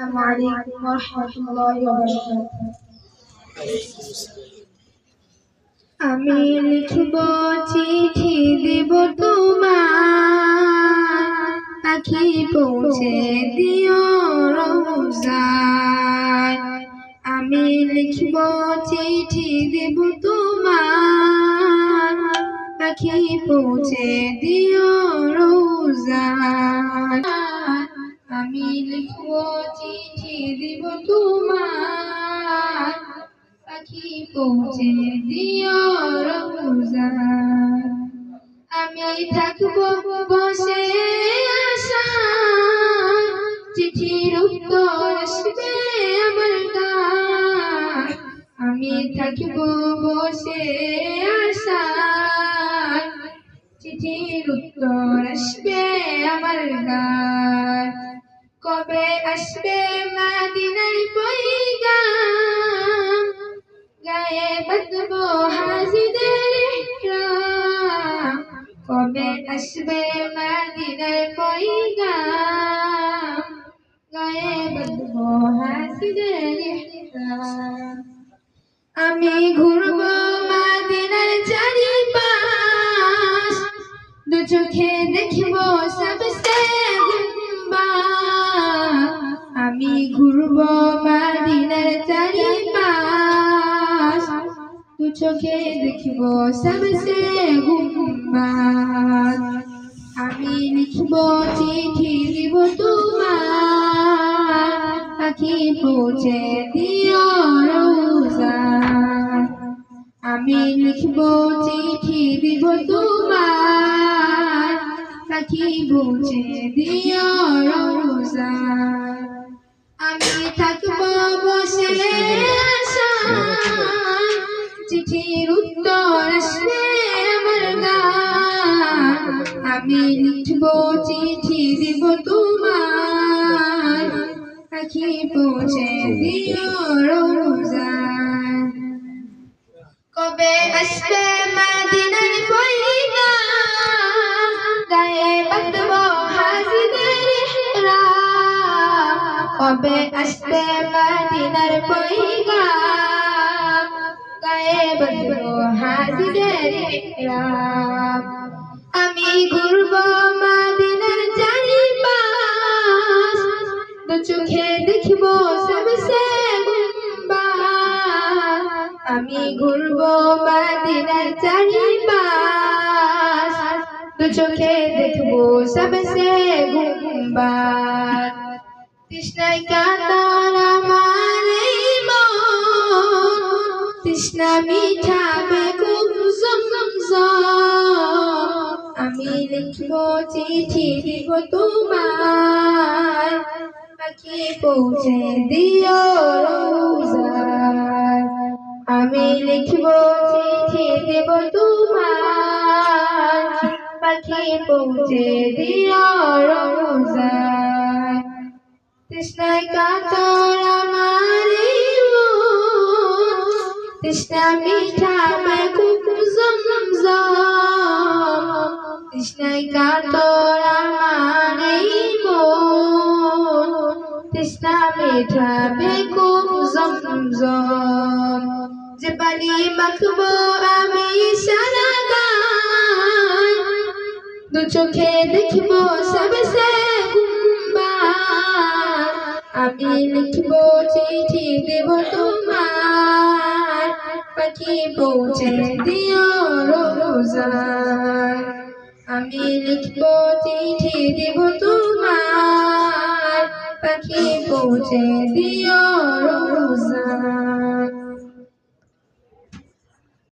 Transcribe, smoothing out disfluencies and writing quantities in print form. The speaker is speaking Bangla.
আসসালামু আলাইকুম ওয়া রাহমাতুল্লাহি ওয়া বারাকাতুহু। আমি লিখব চিঠি দেব তোমার, পাখি পৌঁছে দিও রোজায়। আমি লিখব চিঠি দেব তোমার, পাখি পৌঁছে দিও রোজায়। আমি লিখব চিঠি দিব তোমার, পাখি পৌঁছে দিও রোজায়। আমি থাকব বসে আশায়, চিঠির উত্তর আসবে আমার গায়। আমি থাকব বসে আশায়, চিঠির উত্তর আসবে আমার গায়। কবে আসবে মদিনার পয়গাম, গায়ে বাঁধব হাজিদের ইহরাম। কবে আসবে মদিনার পয়গাম, গায়ে বাঁধব হাজিদের ইহরাম। আমি ঘুরব মদিনার চারিপাশ, দু চোখে দেখব সবসে গুম্বা। আমি ঘুরব মদিনার চারিপাশ, দু চোখে দেখব সবসে গুম্বা। আমি লিখব চিঠি দিব তোমার, পাখি পৌঁছে দিও রোজায়। আমি লিখব চিঠি দিব তোমার, পাখি পৌঁছে দিও রোজায়। আমি থাকব বসে আশায়, চিঠির উত্তর আসবে আমার গায়। আমি লিখব চিঠি দিব তোমার, পাখি পৌঁছে দিও রোজায়। কবে আসবে মদিনার পয়গাম, গায়ে বাঁধব হাজিদের ইহরাম। কবে আসবে মদিনার পয়গাম, গায়ে বাঁধব হাজিদের ইহরাম। আমি ঘুরব মদিনার চারিপাশ, দু চোখে দেখব সবসে গুম্বা। আমি ঘুরব মদিনার চারিপাশ, দু চোখে দেখব সবসে গুম্বা। তৃষ্ণায় কাতর আমার এই মন, তৃষ্ণা মিঠাবে খুব জমজম। আমি লিখব চিঠি দিব তোমার, পাখি পৌঁছে দিও রোজায়। আমি লিখব চিঠি দেব তোমার, পাখি পৌঁছে দিও রোজায়। তৃষ্ণায় কাতর আমার এই মন, তৃষ্ণা মিঠাবে খুব জমজম। তৃষ্ণায় কাতর আমার এই মন, তৃষ্ণা মিঠাবে খুব জমজম। যে পানি মাখবো আমি সারা গায়, দু চোখে দেখব সবসে গুম্বা। আমি লিখব চিঠি দেব তোমার, পাখি পৌঁছে দিও রোজায়। আমি লিখব চিঠি দেব তোমার, পাখি পৌঁছে দিও রোজায়।